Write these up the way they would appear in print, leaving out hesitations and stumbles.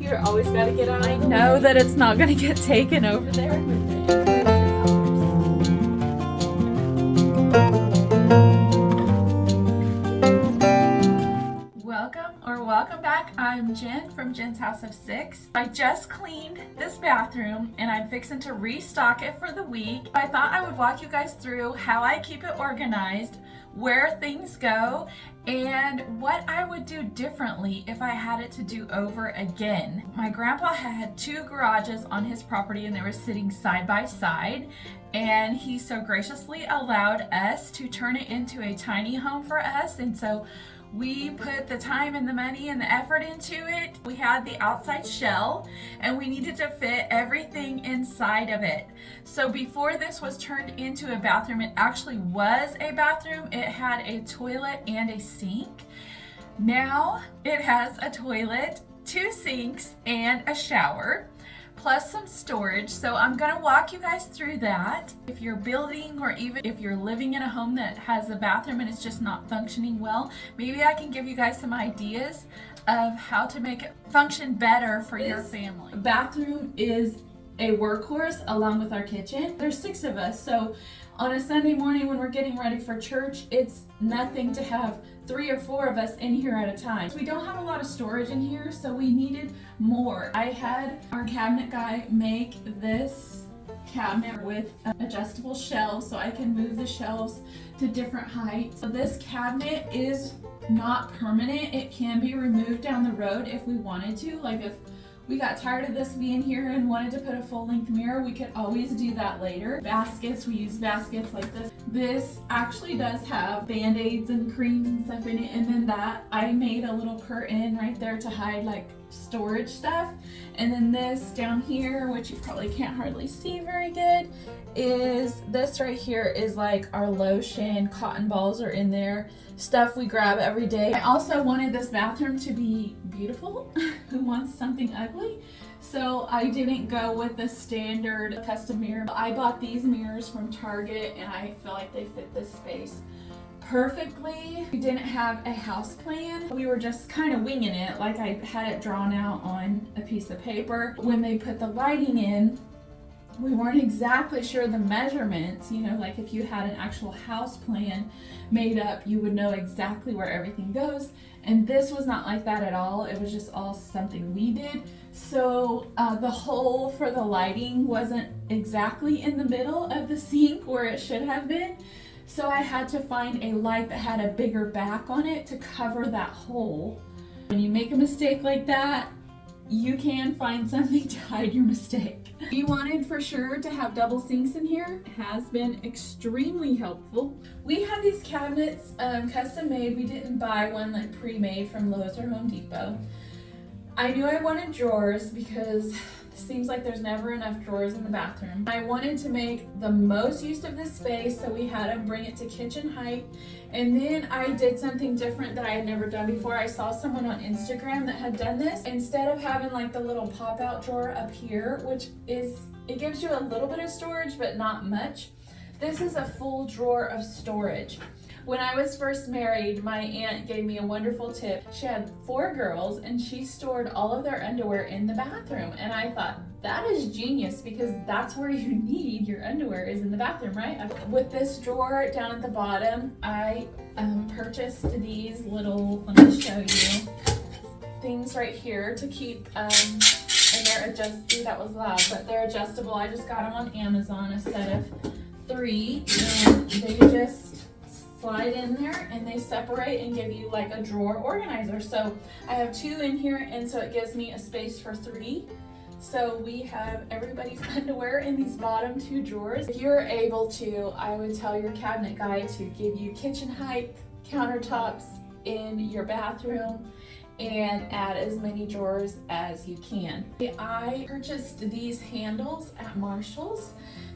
You always gotta get on. I know that it's not gonna get taken over there. Welcome back. I'm Jen from Jen's House of Six. I just cleaned this bathroom and I'm fixing to restock it for the week. I thought I would walk you guys through how I keep it organized, where things go, and what I would do differently if I had it to do over again. My grandpa had two garages on his property and they were sitting side by side, and he so graciously allowed us to turn it into a tiny home for us, and so we put the time and the money and the effort into it. We had the outside shell and we needed to fit everything inside of it. So before this was turned into a bathroom, it actually was a bathroom. It had a toilet and a sink. Now it has a toilet, two sinks, and a shower, plus some storage. So I'm gonna walk you guys through that. If you're building, or even if you're living in a home that has a bathroom and it's just not functioning well, maybe I can give you guys some ideas of how to make it function better for your family. Bathroom is a workhorse along with our kitchen. There's 6 of us, so on a Sunday morning when we're getting ready for church, it's nothing to have 3 or 4 of us in here at a time. We don't have a lot of storage in here, so we needed more. I had our cabinet guy make this cabinet with adjustable shelves so I can move the shelves to different heights. So this cabinet is not permanent. It can be removed down the road if we wanted to. Like if we got tired of this being here and wanted to put a full-length mirror, we could always do that later. Baskets, we use baskets like this. This actually does have Band-Aids and creams and stuff in it, and then that, I made a little curtain right there to hide like storage stuff. And then this down here, which you probably can't hardly see very good, is this right here is like our lotion, cotton balls are in there, stuff we grab every day. I also wanted this bathroom to be beautiful. Who wants something ugly? So I didn't go with the standard custom mirror. I bought these mirrors from Target and I feel like they fit this space perfectly. We didn't have a house plan. We were just kind of winging it, like I had it drawn out on a piece of paper. When they put the lighting in, we weren't exactly sure the measurements, you know, like if you had an actual house plan made up, you would know exactly where everything goes. And this was not like that at all. It was just all something we did. So the hole for the lighting wasn't exactly in the middle of the sink where it should have been. So I had to find a light that had a bigger back on it to cover that hole. When you make a mistake like that, you can find something to hide your mistake. We wanted for sure to have double sinks in here. It has been extremely helpful. We had these cabinets custom made. We didn't buy one like pre-made from Lowe's or Home Depot. I knew I wanted drawers because it seems like there's never enough drawers in the bathroom. I wanted to make the most use of this space, so we had to bring it to kitchen height. And then I did something different that I had never done before. I saw someone on Instagram that had done this. Instead of having like the little pop-out drawer up here, which is, it gives you a little bit of storage, but not much. This is a full drawer of storage. When I was first married, my aunt gave me a wonderful tip. She had 4 girls and she stored all of their underwear in the bathroom. And I thought, that is genius, because that's where you need your underwear, is in the bathroom, right? With this drawer down at the bottom, I purchased these little, let me show you, things right here to keep, and they're adjustable, that was loud, but they're adjustable. I just got them on Amazon, a set of 3, and they just slide in there and they separate and give you like a drawer organizer. So I have 2 in here, and so it gives me a space for 3. So we have everybody's underwear in these bottom 2 drawers. If you're able to, I would tell your cabinet guy to give you kitchen height countertops in your bathroom and add as many drawers as you can. I purchased these handles at Marshall's.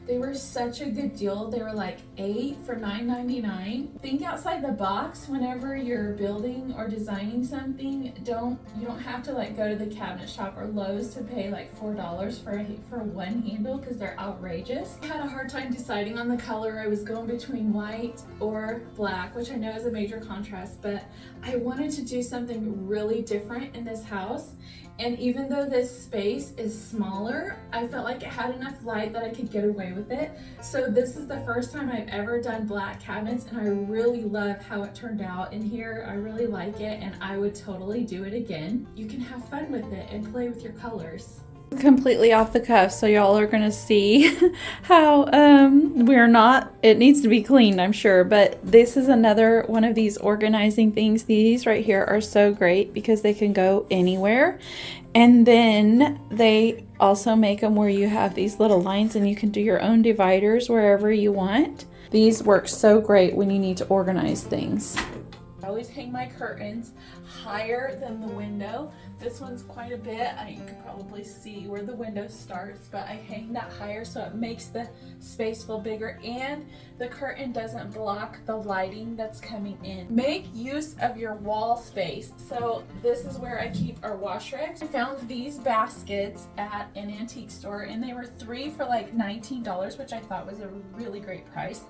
They were such a good deal. They were like 8 for $9.99. Think outside the box whenever you're building or designing something. You don't have to like go to the cabinet shop or Lowe's to pay like $4 for one handle, because they're outrageous. I had a hard time deciding on the color. I was going between white or black, which I know is a major contrast, but I wanted to do something really different in this house. And even though this space is smaller, I felt like it had enough light that I could get away with it. So this is the first time I've ever done black cabinets, and I really love how it turned out in here. I really like it, and I would totally do it again. You can have fun with it and play with your colors. Completely off the cuff, so y'all are gonna see how it needs to be cleaned, I'm sure, but this is another one of these organizing things. These right here are so great because they can go anywhere, and then they also make them where you have these little lines and you can do your own dividers wherever you want. These work so great when you need to organize things. I always hang my curtains higher than the window. This one's quite a bit. You can probably see where the window starts, but I hang that higher so it makes the space feel bigger, and the curtain doesn't block the lighting that's coming in. Make use of your wall space. So this is where I keep our wash rags. I found these baskets at an antique store, and they were 3 for like $19, which I thought was a really great price.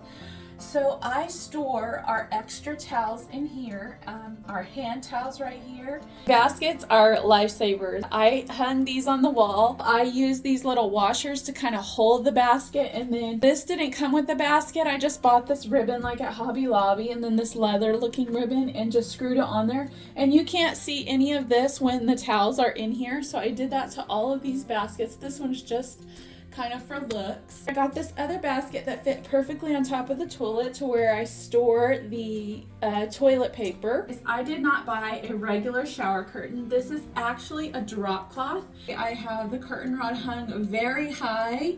So I store our extra towels in here, our hand towels right here. Baskets are lifesavers. I hung these on the wall. I use these little washers to kind of hold the basket, and then this didn't come with the basket. I just bought this ribbon like at Hobby Lobby, and then this leather looking ribbon, and just screwed it on there. And you can't see any of this when the towels are in here, so I did that to all of these baskets. This one's just kind of for looks. I got this other basket that fit perfectly on top of the toilet to where I store the toilet paper. I did not buy a regular shower curtain. This is actually a drop cloth. I have the curtain rod hung very high,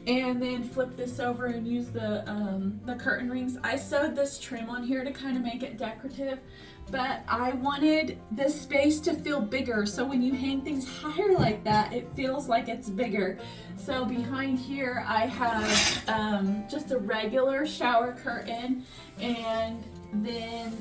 and then flip this over and use the curtain rings. I sewed this trim on here to kind of make it decorative, but I wanted this space to feel bigger, so when you hang things higher like that, it feels like it's bigger. So behind here I have just a regular shower curtain, and then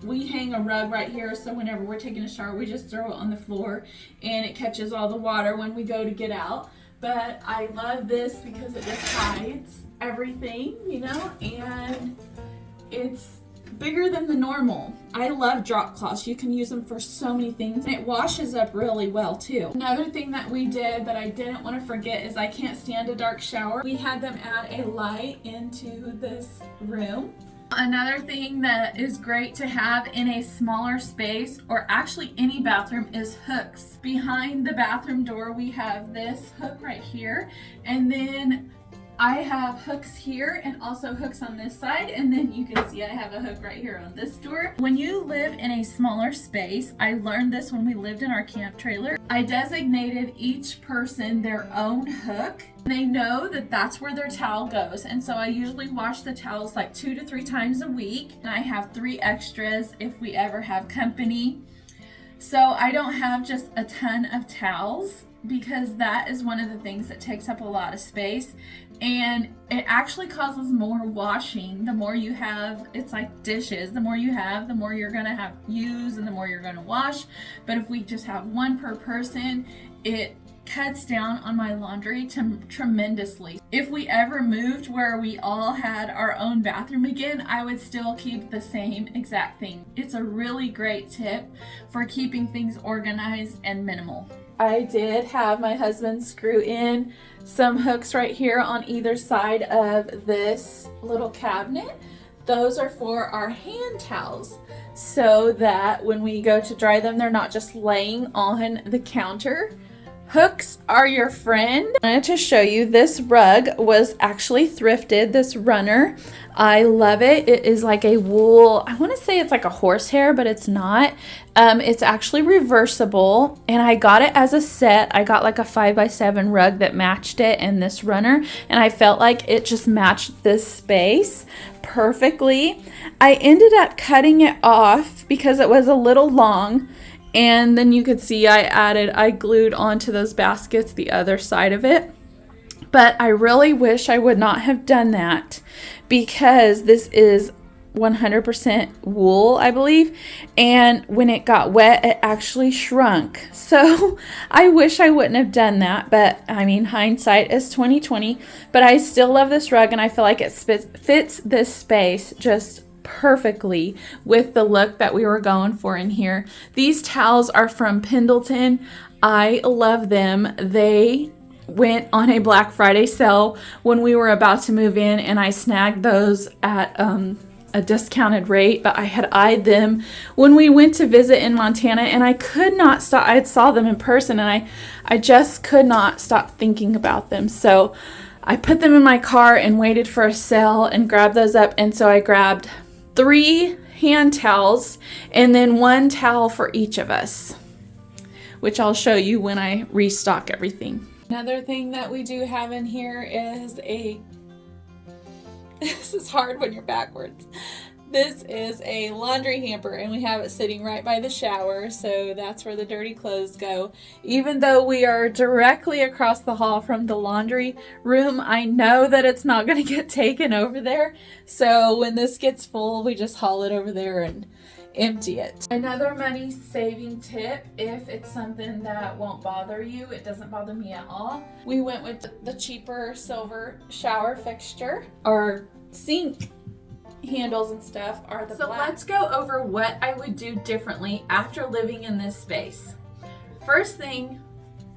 we hang a rug right here, so whenever we're taking a shower we just throw it on the floor and it catches all the water when we go to get out. But I love this because it just hides everything, you know, and it's bigger than the normal. I love drop cloths. You can use them for so many things, and it washes up really well too. Another thing that we did that I didn't want to forget is I can't stand a dark shower. We had them add a light into this room. Another thing that is great to have in a smaller space, or actually any bathroom, is hooks. Behind the bathroom door we have this hook right here, and then I have hooks here and also hooks on this side, and then you can see I have a hook right here on this door. When you live in a smaller space, I learned this when we lived in our camp trailer, I designated each person their own hook. They know that that's where their towel goes, and so I usually wash the towels like 2 to 3 times a week, and I have 3 extras if we ever have company. So I don't have just a ton of towels, because that is one of the things that takes up a lot of space, and it actually causes more washing. The more you have, it's like dishes, the more you have, the more you're gonna have use and the more you're gonna wash. But if we just have 1 per person, it cuts down on my laundry tremendously. If we ever moved where we all had our own bathroom again, I would still keep the same exact thing. It's a really great tip for keeping things organized and minimal. I did have my husband screw in some hooks right here on either side of this little cabinet. Those are for our hand towels, so that when we go to dry them, they're not just laying on the counter. Hooks are your friend. I wanted to show you this rug was actually thrifted, this runner. I love it. It is like a wool, I want to say it's like a horsehair, but it's not. It's actually reversible, and I got it as a set. I got like a 5x7 rug that matched it and this runner, and I felt like it just matched this space perfectly. I ended up cutting it off because it was a little long. And then you could see I glued onto those baskets the other side of it. But I really wish I would not have done that because this is 100% wool, I believe, and when it got wet it actually shrunk. So I wish I wouldn't have done that, but I mean, hindsight is 2020. But I still love this rug, and I feel like it fits this space just perfectly with the look that we were going for in here. These towels are from Pendleton. I love them. They went on a Black Friday sale when we were about to move in, and I snagged those at a discounted rate, but I had eyed them when we went to visit in Montana, and I could not stop. I saw them in person, and I just could not stop thinking about them. So I put them in my car and waited for a sale and grabbed those up. And so I grabbed 3 hand towels and then 1 towel for each of us, which I'll show you when I restock everything. Another thing that we do have in here is this is hard when you're backwards. This is a laundry hamper, and we have it sitting right by the shower, so that's where the dirty clothes go. Even though we are directly across the hall from the laundry room, I know that it's not going to get taken over there. So when this gets full, we just haul it over there and empty it. Another money saving tip, if it's something that won't bother you, it doesn't bother me at all, we went with the cheaper silver shower fixture. Our sink handles and stuff are the black. Let's go over what I would do differently after living in this space. First thing,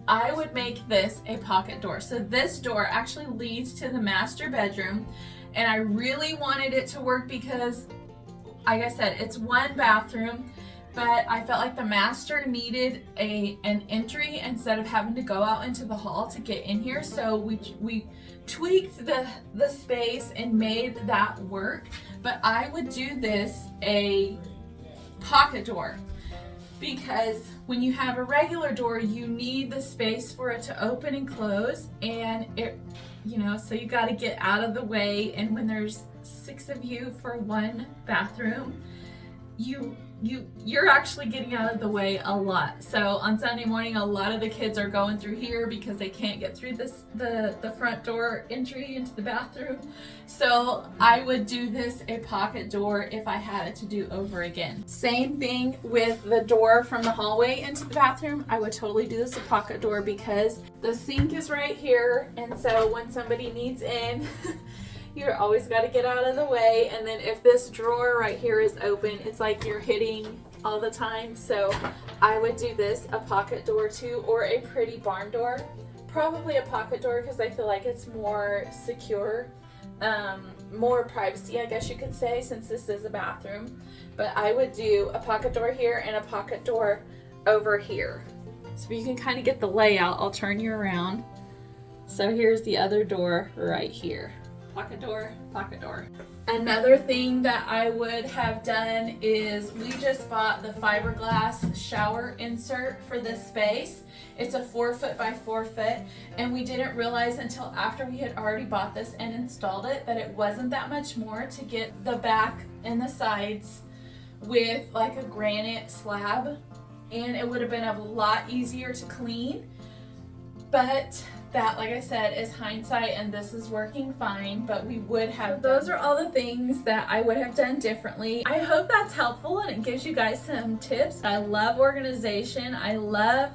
I would make this a pocket door. So this door actually leads to the master bedroom, and I really wanted it to work because, like I said, it's 1 bathroom, but I felt like the master needed an entry instead of having to go out into the hall to get in here. So we tweaked the space and made that work. But I would do this a pocket door because when you have a regular door, you need the space for it to open and close, and it, so you got to get out of the way. And when there's 6 of you for 1 bathroom, you're actually getting out of the way a lot. So on Sunday morning, a lot of the kids are going through here because they can't get through the front door entry into the bathroom. So I would do this a pocket door if I had it to do over again. Same thing with the door from the hallway into the bathroom. I would totally do this a pocket door because the sink is right here, and so when somebody needs in, you're always got to get out of the way. And then if this drawer right here is open, it's like you're hitting all the time. So I would do this a pocket door too, or a pretty barn door. Probably a pocket door because I feel like it's more secure, more privacy, I guess you could say, since this is a bathroom. But I would do a pocket door here and a pocket door over here. So you can kind of get the layout. I'll turn you around. So here's the other door right here. Pocket door, pocket door. Another thing that I would have done is we just bought the fiberglass shower insert for this space. It's a 4 foot by 4 foot, and we didn't realize until after we had already bought this and installed it that it wasn't that much more to get the back and the sides with like a granite slab, and it would have been a lot easier to clean. But that, like I said, is hindsight, and this is working fine, but we would have. Those are all the things that I would have done differently. I hope that's helpful and it gives you guys some tips. I love organization. I love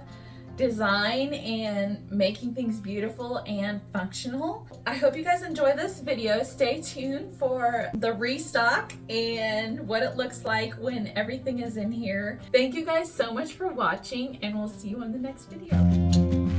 design and making things beautiful and functional. I hope you guys enjoy this video. Stay tuned for the restock and what it looks like when everything is in here. Thank you guys so much for watching, and we'll see you on the next video.